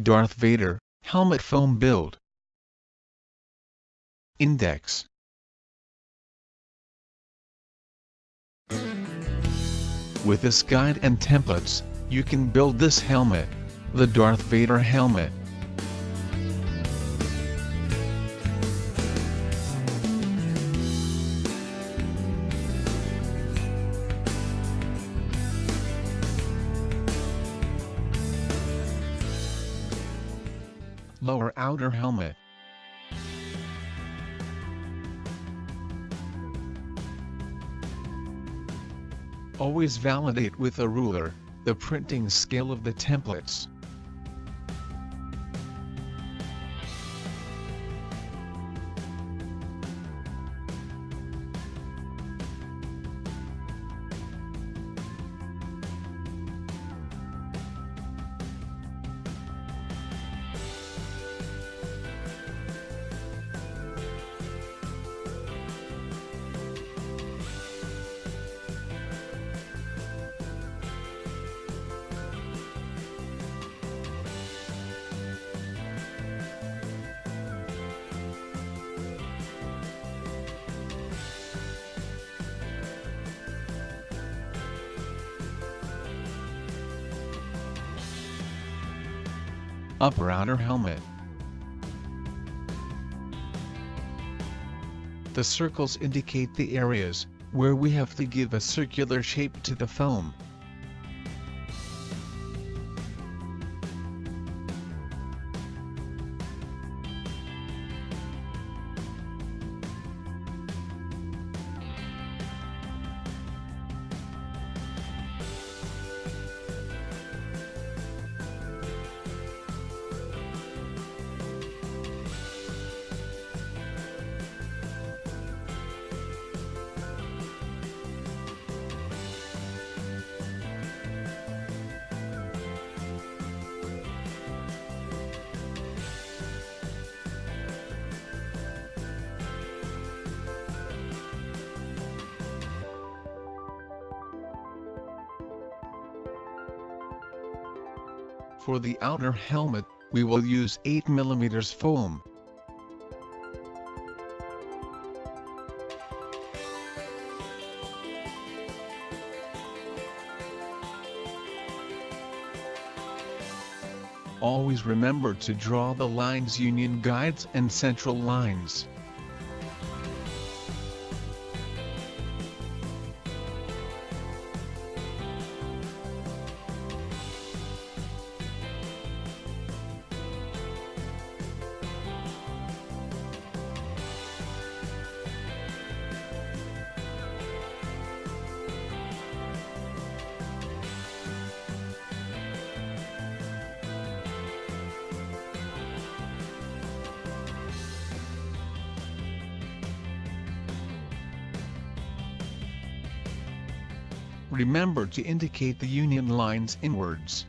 Darth Vader, helmet foam build. Index. With this guide and templates, you can build this helmet, the Darth Vader helmet. Lower outer helmet. Always validate with a ruler the printing scale of the templates. Upper outer helmet. The circles indicate the areas where we have to give a circular shape to the foam. For the outer helmet, we will use 8mm foam. Always remember to draw the lines, union guides and central lines. Remember to indicate the union lines inwards.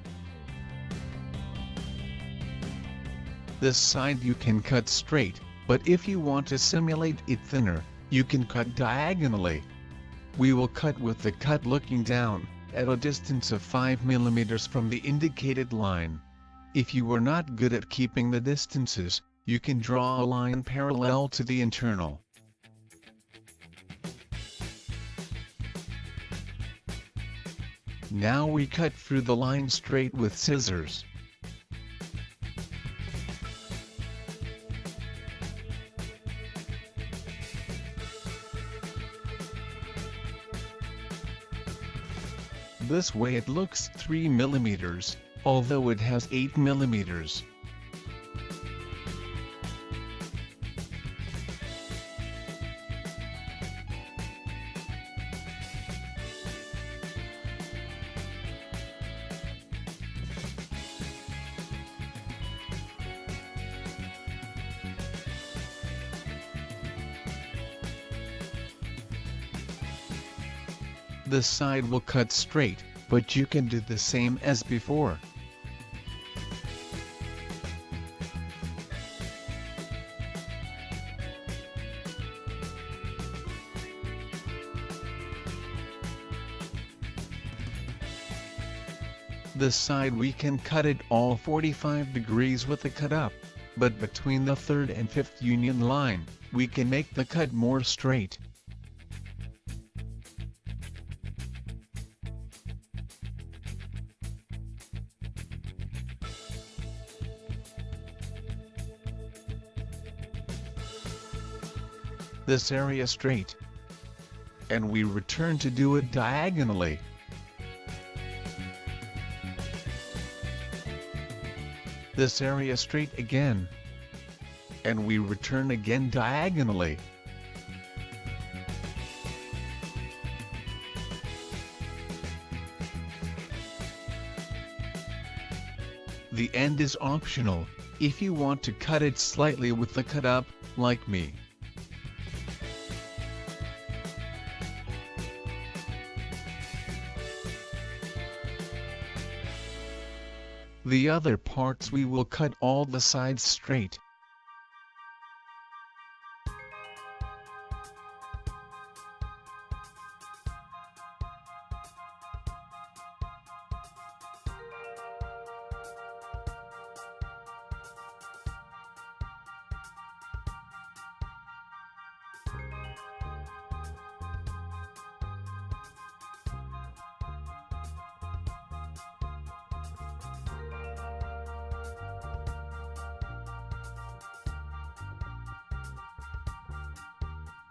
This side you can cut straight, but if you want to simulate it thinner, you can cut diagonally. We will cut with the cut looking down, at a distance of 5mm from the indicated line. If you are not good at keeping the distances, you can draw a line parallel to the internal. Now we cut through the line straight with scissors. This way it looks 3mm, although it has 8mm. This side will cut straight, but you can do the same as before. This side we can cut it all 45 degrees with the cut up, but between the third and fifth union line, we can make the cut more straight. This area straight, and we return to do it diagonally. This area straight again, and we return again diagonally. The end is optional, if you want to cut it slightly with the cut up, like me. The other parts we will cut all the sides straight.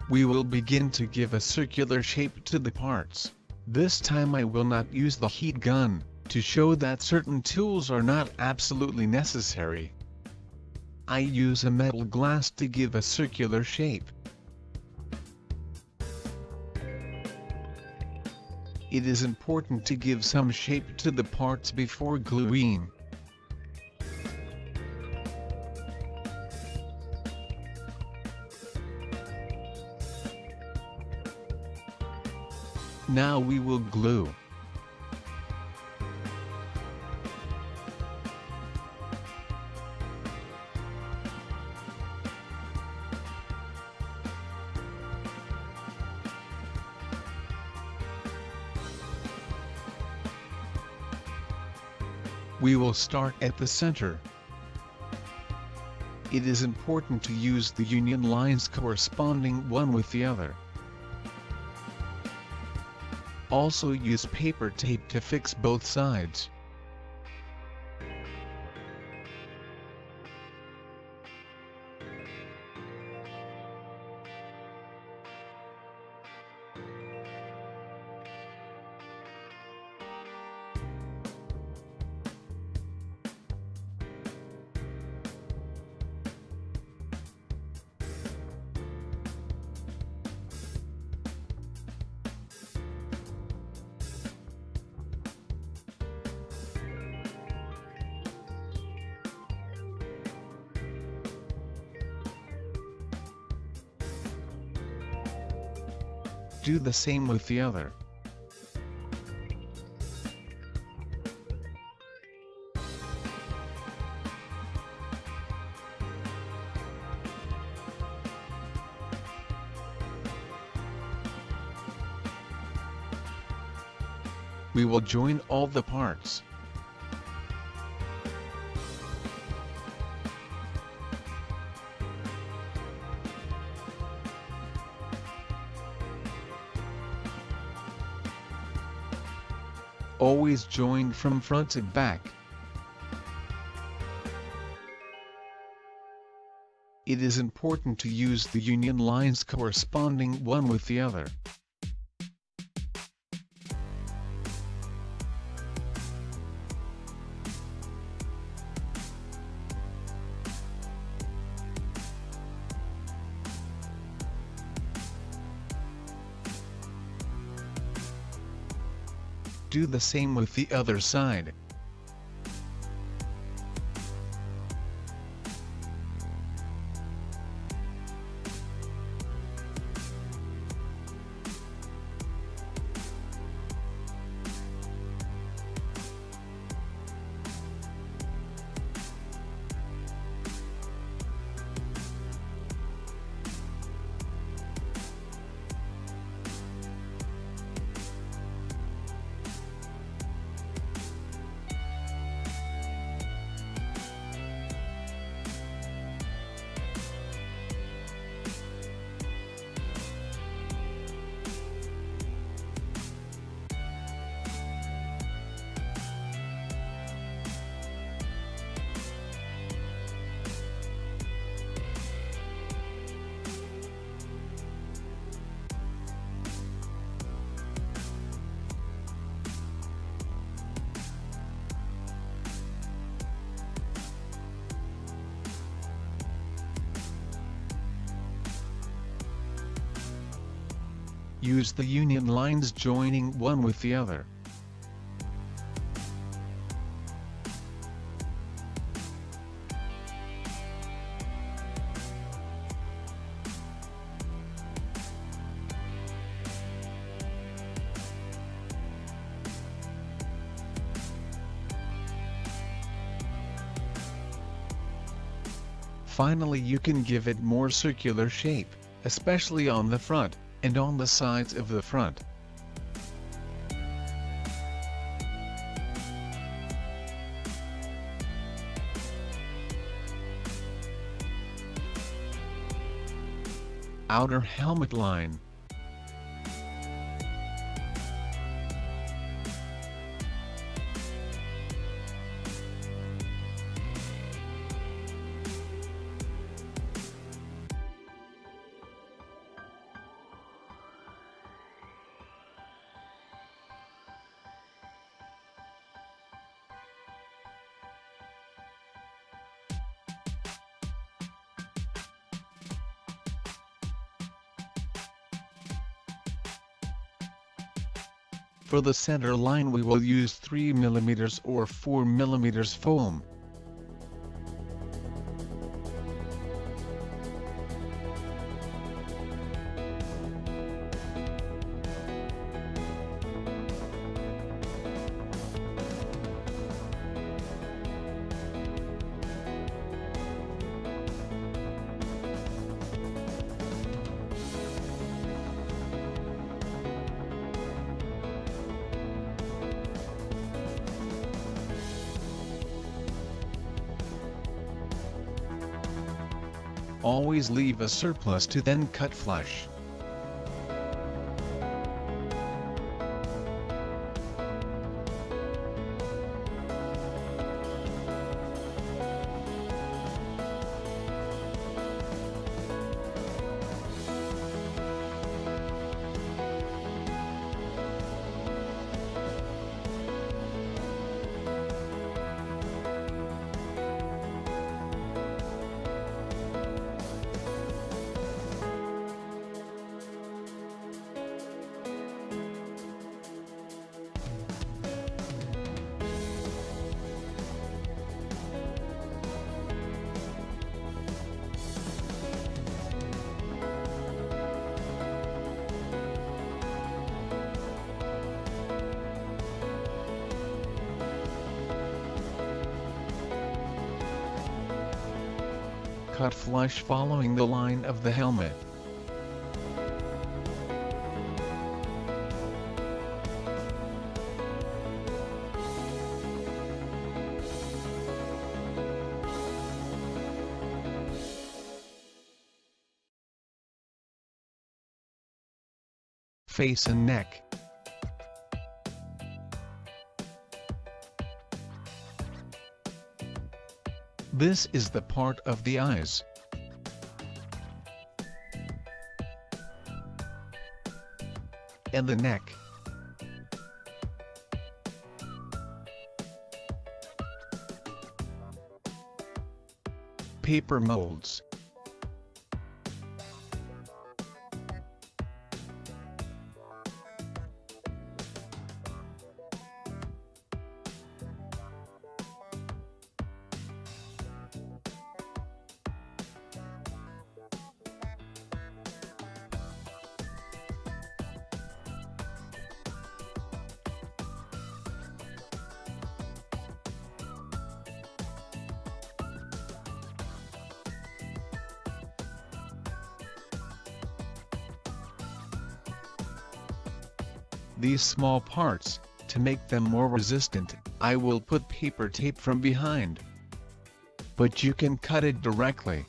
We will begin to give a circular shape to the parts. This time I will not use the heat gun, to show that certain tools are not absolutely necessary. I use a metal glass to give a circular shape. It is important to give some shape to the parts before gluing. Now we will glue. We will start at the center. It is important to use the union lines corresponding one with the other. Also use paper tape to fix both sides. Do the same with the other. We will join all the parts. Always join from front to back. It is important to use the union lines corresponding one with the other. Do the same with the other side. Use the union lines joining one with the other. Finally, you can give it more circular shape, especially on the front, and on the sides of the front. Outer helmet line. For the center line we will use 3mm or 4mm foam. Always leave a surplus to then cut flush. Cut flush following the line of the helmet. Face and neck. This is the part of the eyes. And the neck. Paper molds. These small parts, to make them more resistant, I will put paper tape from behind. But you can cut it directly.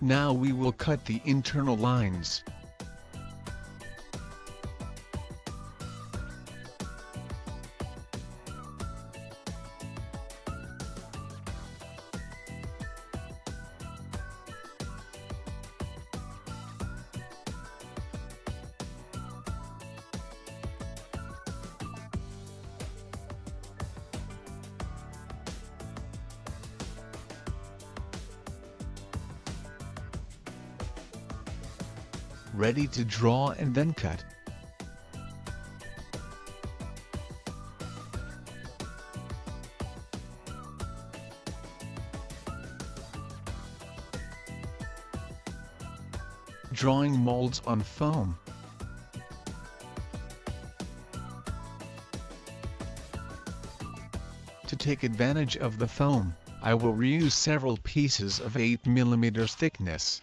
Now we will cut the internal lines. ready to draw and then cut. Drawing molds on foam. To take advantage of the foam, I will reuse several pieces of 8 mm thickness.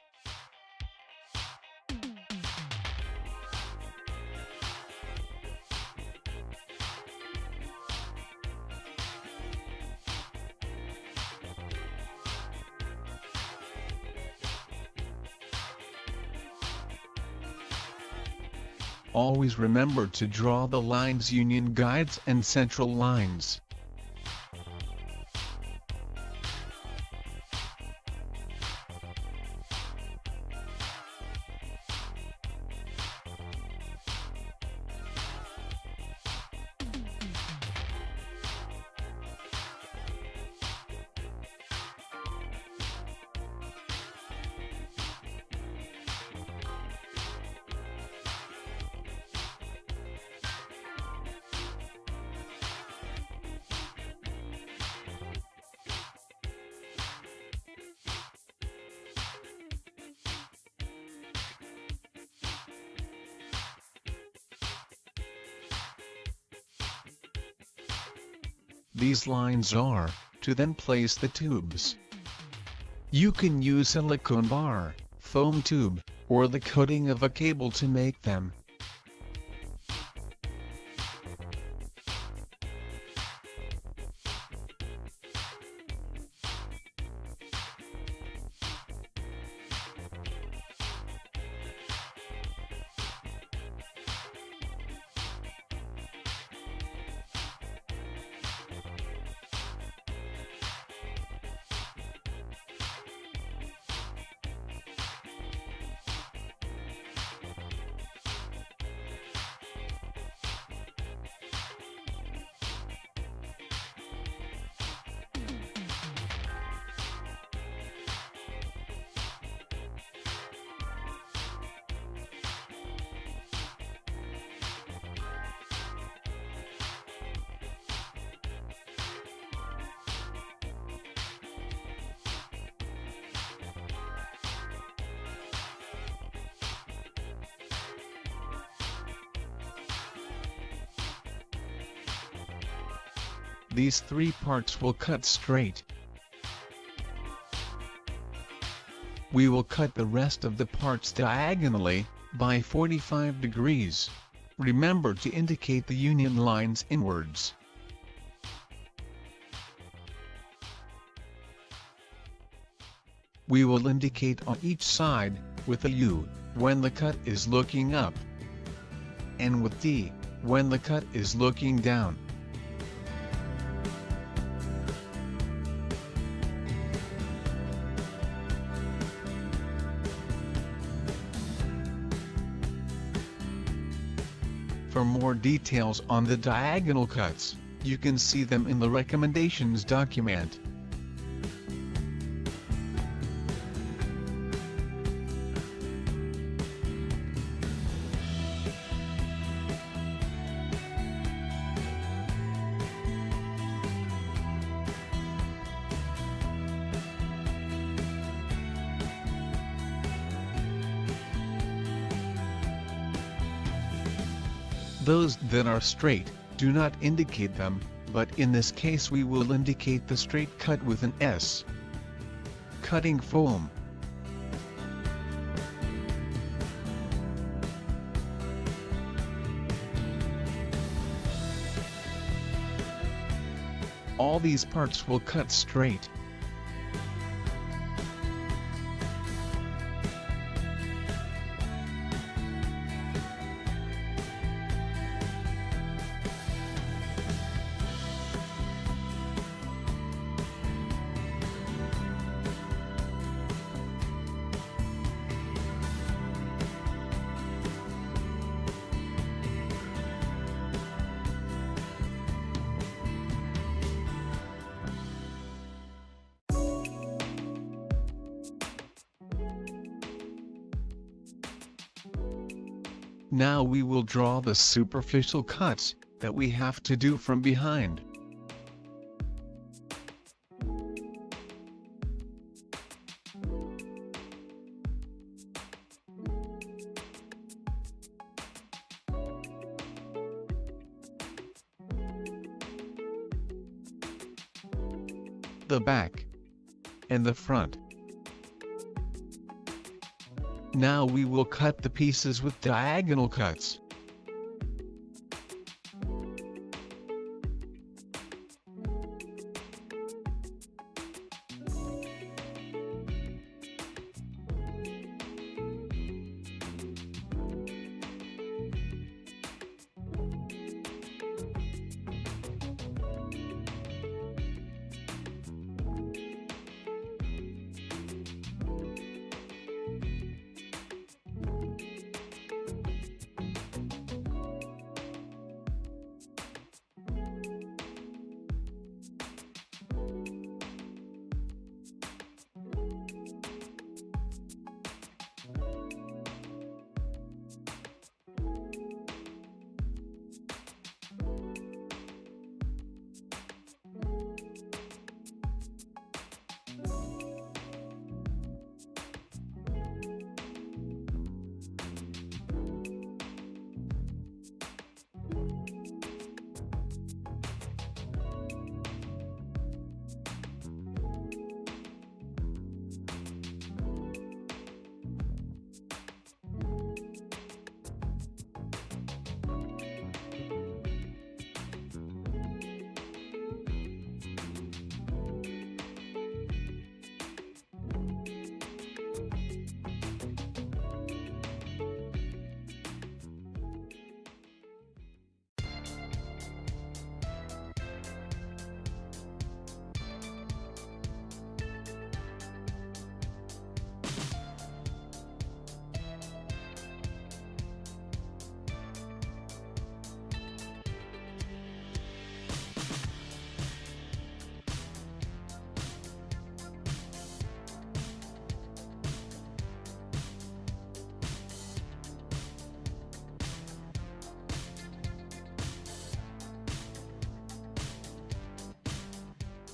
Always remember to draw the lines union guides and central lines. These lines are, to then place the tubes. You can use silicone bar, foam tube, or the coating of a cable to make them. These 3 parts will cut straight. We will cut the rest of the parts diagonally, by 45 degrees. Remember to indicate the union lines inwards. We will indicate on each side, with a U, when the cut is looking up, and with D, when the cut is looking down. For more details on the diagonal cuts, you can see them in the recommendations document. Those that are straight, do not indicate them, but in this case we will indicate the straight cut with an S. Cutting foam. All these parts will cut straight. Now we will draw the superficial cuts that we have to do from behind. The back and the front. Now we will cut the pieces with diagonal cuts.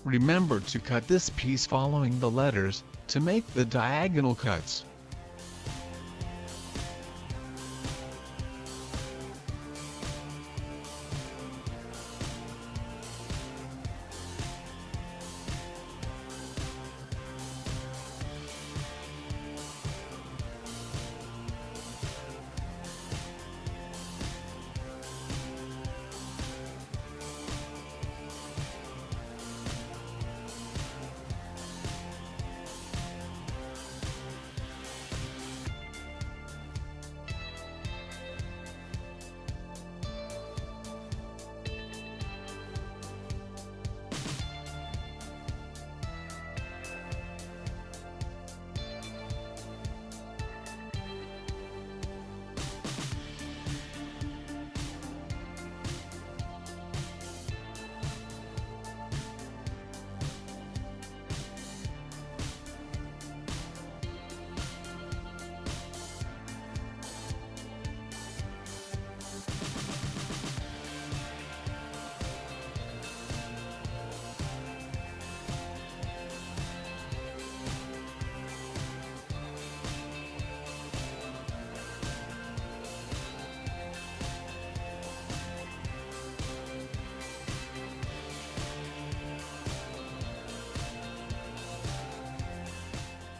Remember to cut this piece following the letters, to make the diagonal cuts.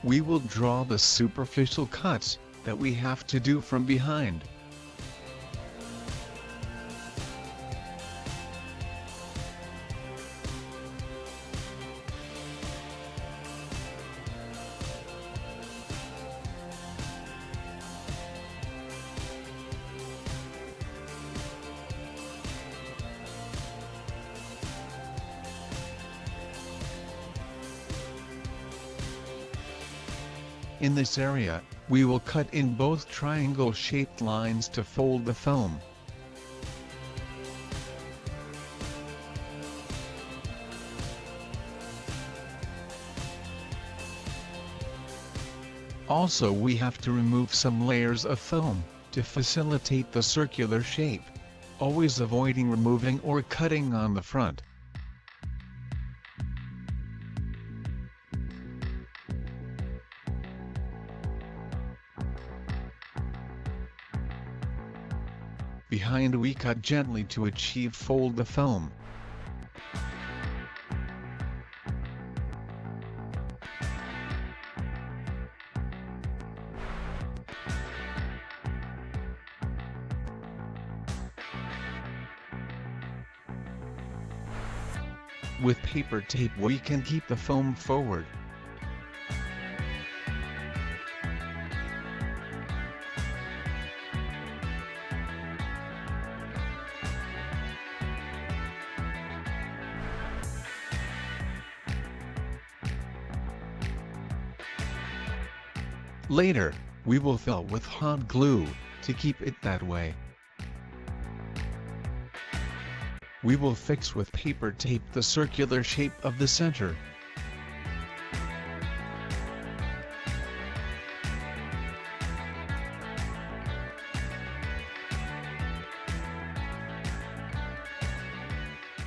We will draw the superficial cuts that we have to do from behind. In this area, we will cut in both triangle-shaped lines to fold the foam. Also, we have to remove some layers of foam to facilitate the circular shape, always avoiding removing or cutting on the front. Behind we cut gently to achieve fold the foam. With paper tape we can keep the foam forward. Later, we will fill with hot glue, to keep it that way. We will fix with paper tape the circular shape of the center.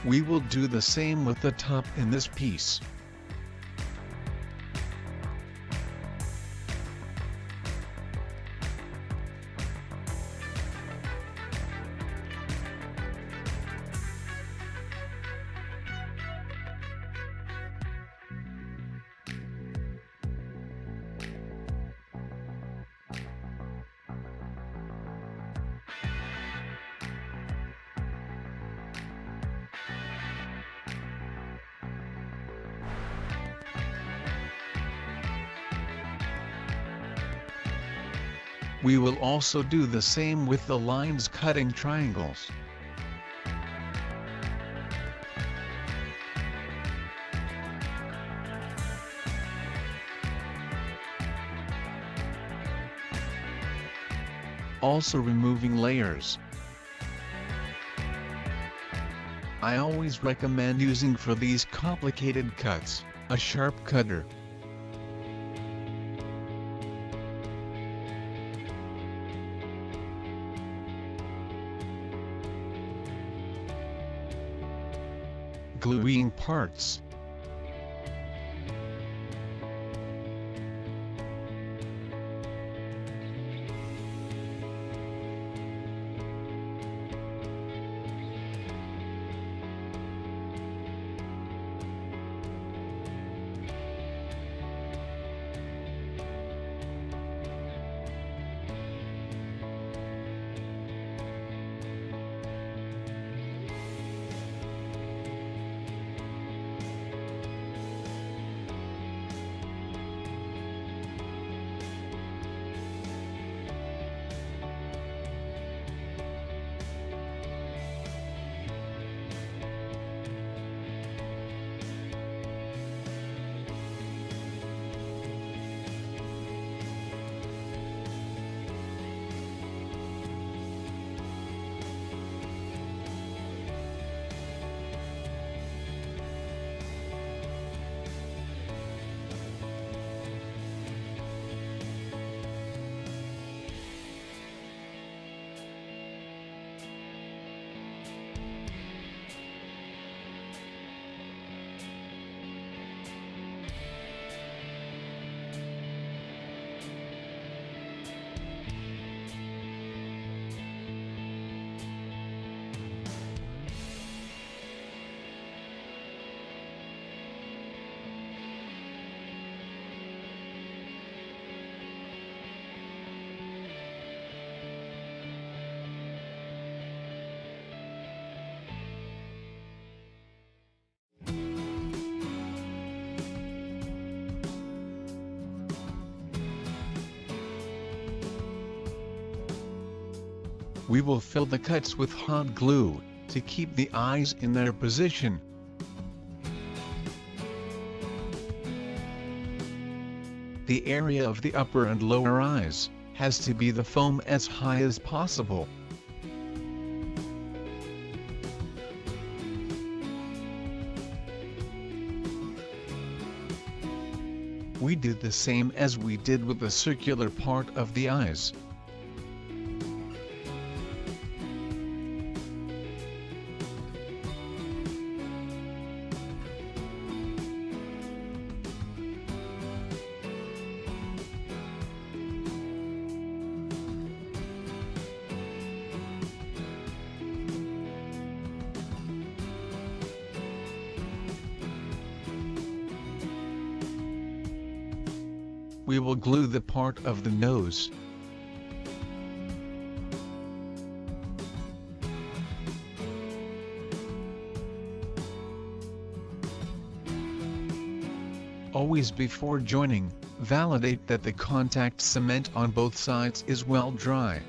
We will do the same with the top in this piece. We will also do the same with the lines cutting triangles. Also removing layers. I always recommend using for these complicated cuts, a sharp cutter. Gluing parts. We will fill the cuts with hot glue, to keep the eyes in their position. The area of the upper and lower eyes has to be the foam as high as possible. We do the same as we did with the circular part of the eyes. We will glue the part of the nose. Always before joining, validate that the contact cement on both sides is well dry.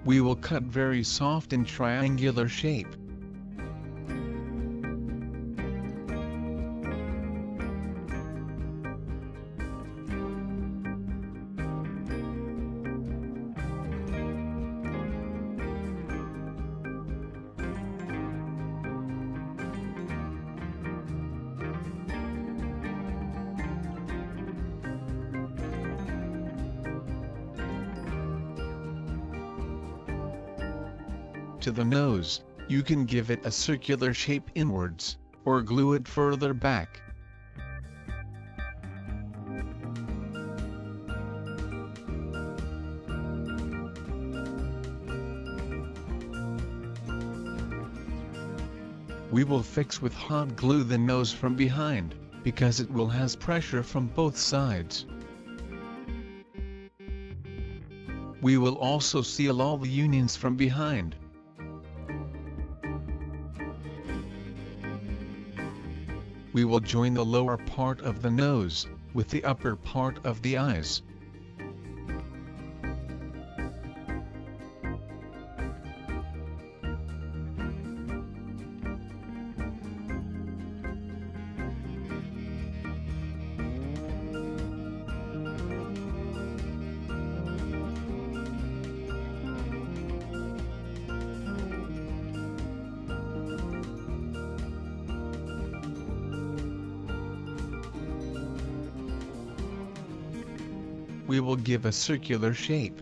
We will cut very soft in triangular shape. To the nose, you can give it a circular shape inwards, or glue it further back. We will fix with hot glue the nose from behind, because it will has pressure from both sides. We will also seal all the unions from behind. We will join the lower part of the nose with the upper part of the eyes. We will give a circular shape.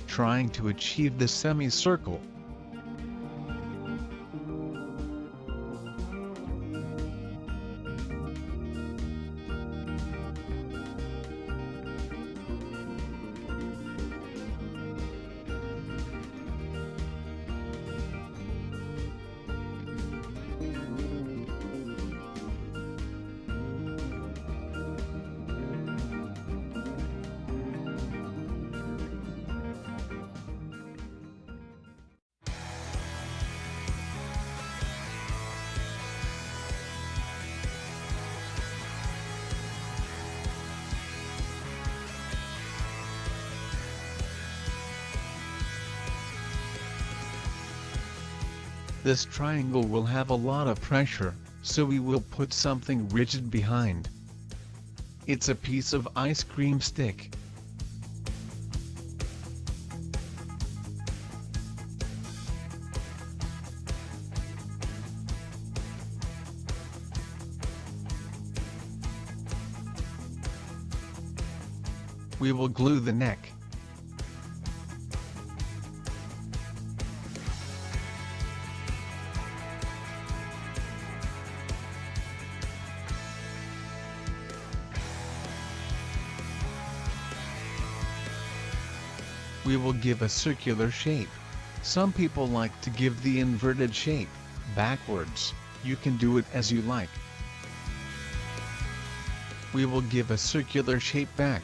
Trying to achieve the semicircle. This triangle will have a lot of pressure, so we will put something rigid behind. It's a piece of ice cream stick. We will glue the neck. We will give a circular shape. Some people like to give the inverted shape, backwards. You can do it as you like. We will give a circular shape back.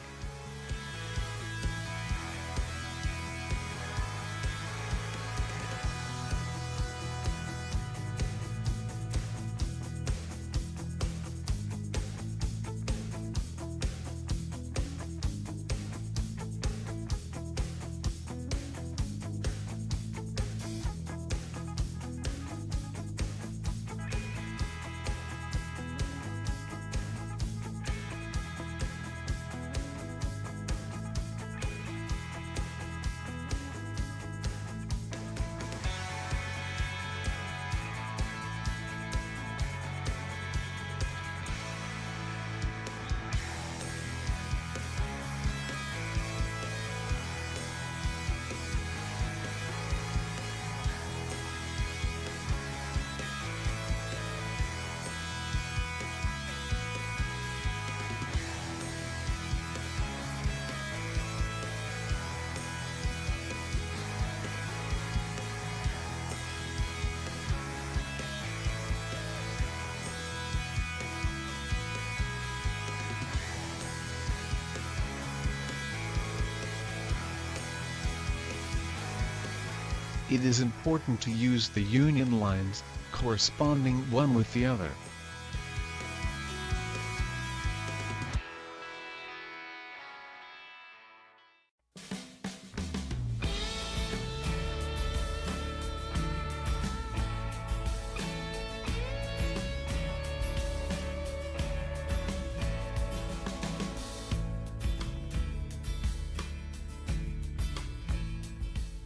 It is important to use the union lines, corresponding one with the other.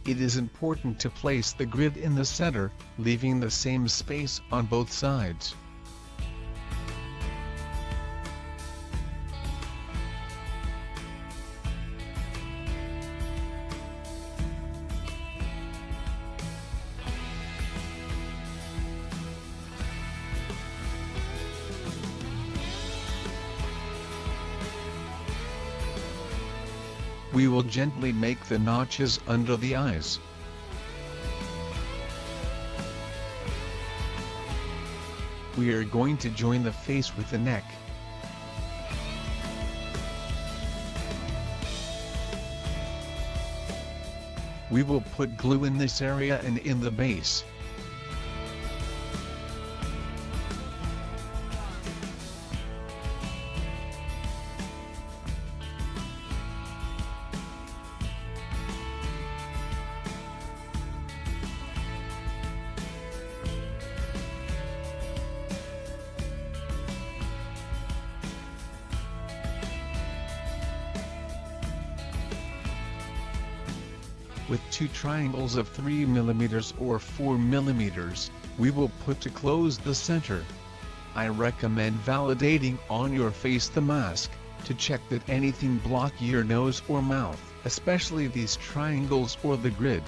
It is important to place the grid in the center, leaving the same space on both sides. We will gently make the notches under the eyes. We are going to join the face with the neck. We will put glue in this area and in the base. With two triangles of 3 mm or 4 mm, we will put to close the center. I recommend validating on your face the mask, to check that anything block your nose or mouth, especially these triangles or the grid.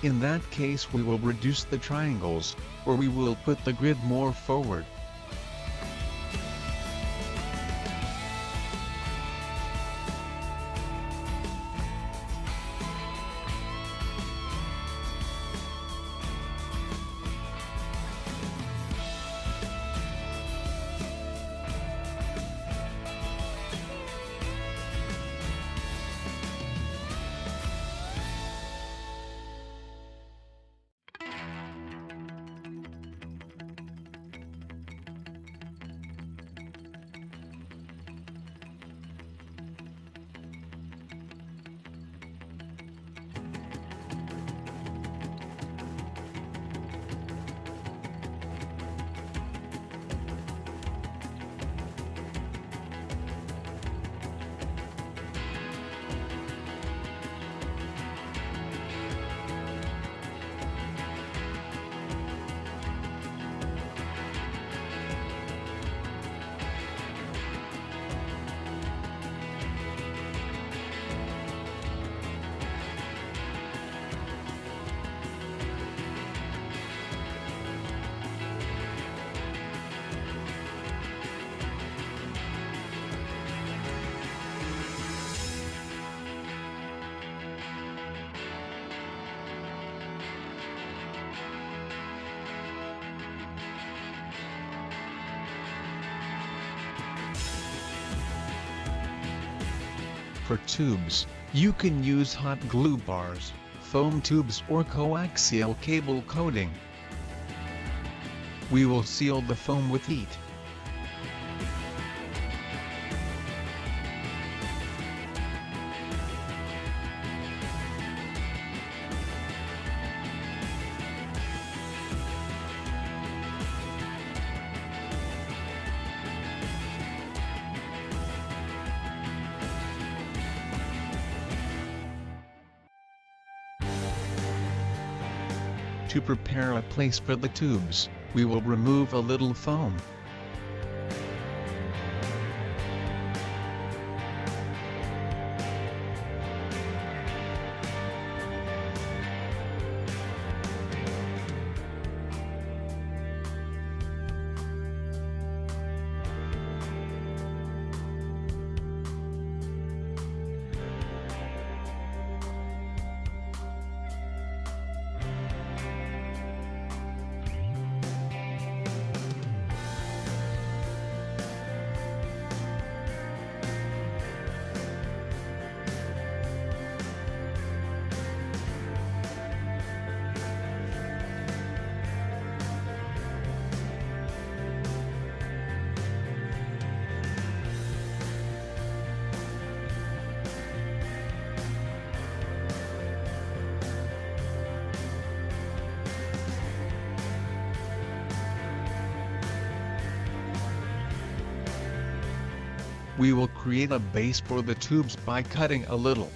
In that case we will reduce the triangles, or we will put the grid more forward. For tubes, you can use hot glue bars, foam tubes or coaxial cable coating. We will seal the foam with heat. To prepare a place for the tubes, we will remove a little foam. We will create a base for the tubes by cutting a little.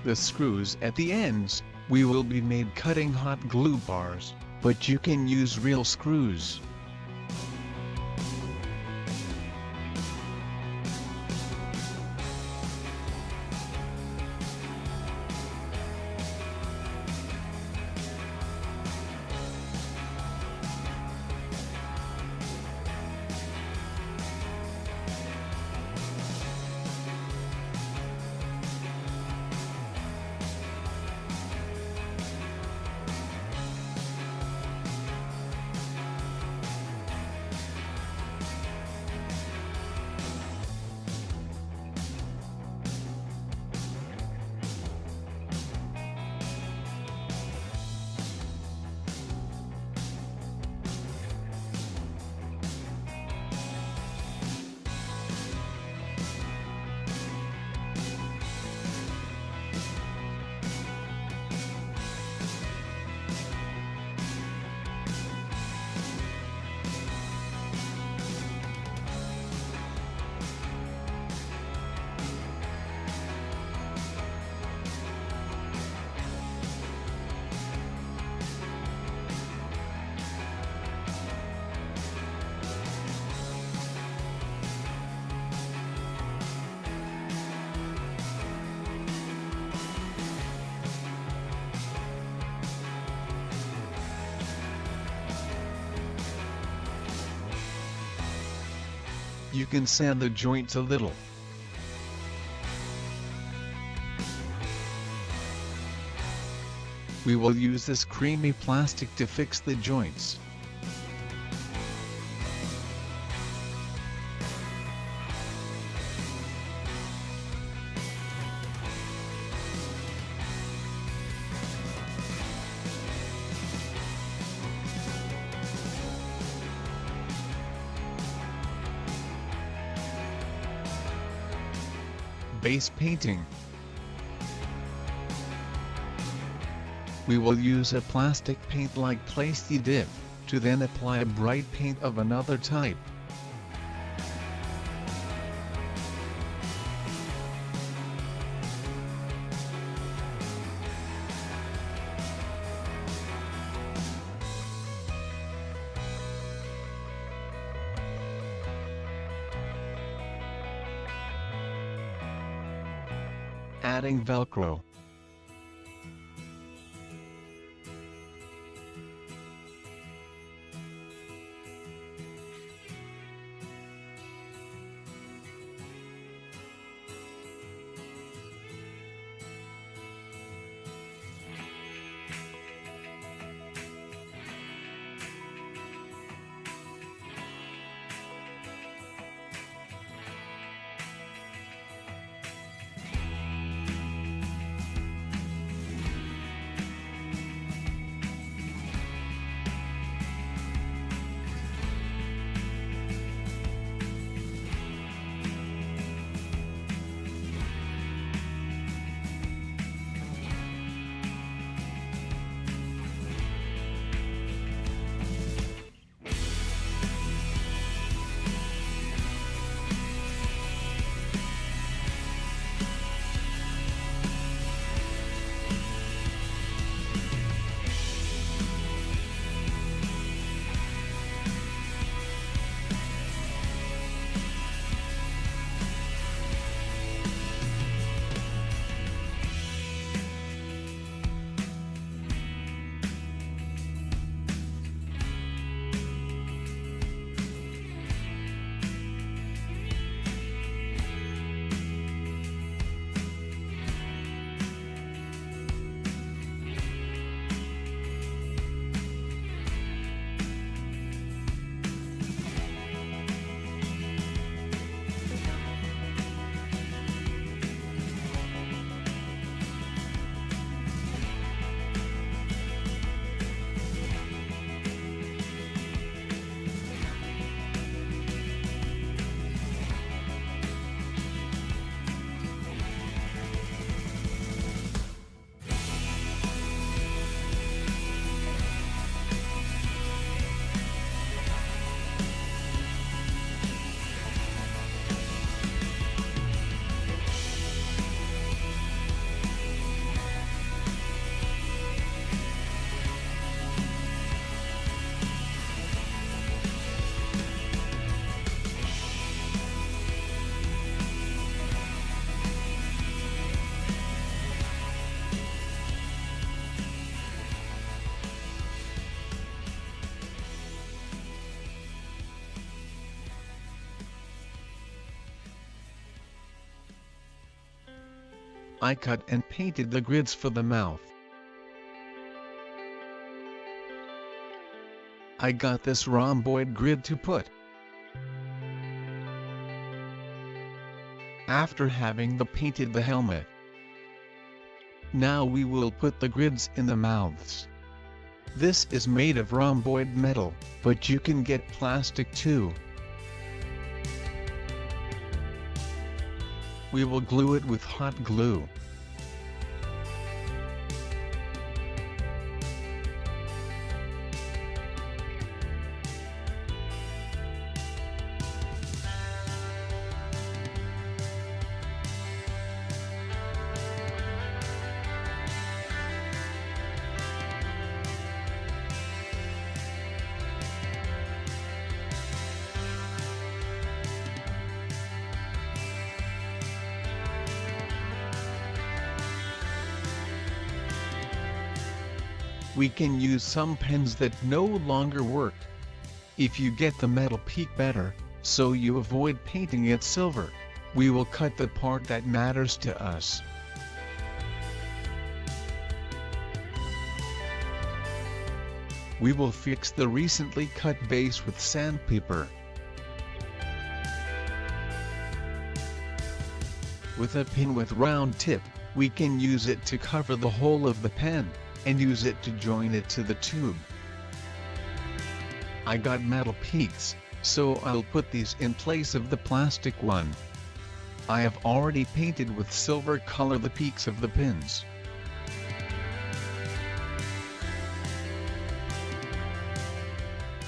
The screws at the ends, we will be made cutting hot glue bars, but you can use real screws. You can sand the joints a little. We will use this creamy plastic to fix the joints. base painting. We will use a plastic paint like Plasti Dip, to then apply a bright paint of another type. Adding velcro. I cut and painted the grids for the mouth. I got this rhomboid grid to put. After having painted the helmet, now we will put the grids in the mouths. This is made of rhomboid metal, but you can get plastic too. We will glue it with hot glue. We can use some pens that no longer work. If you get the metal peak better, so you avoid painting it silver, we will cut the part that matters to us. We will fix the recently cut base with sandpaper. With a pin with round tip, we can use it to cover the whole of the pen, and use it to join it to the tube. I got metal peaks, so I'll put these in place of the plastic one. I have already painted with silver color the peaks of the pins.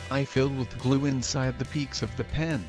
I filled with glue inside the peaks of the pen.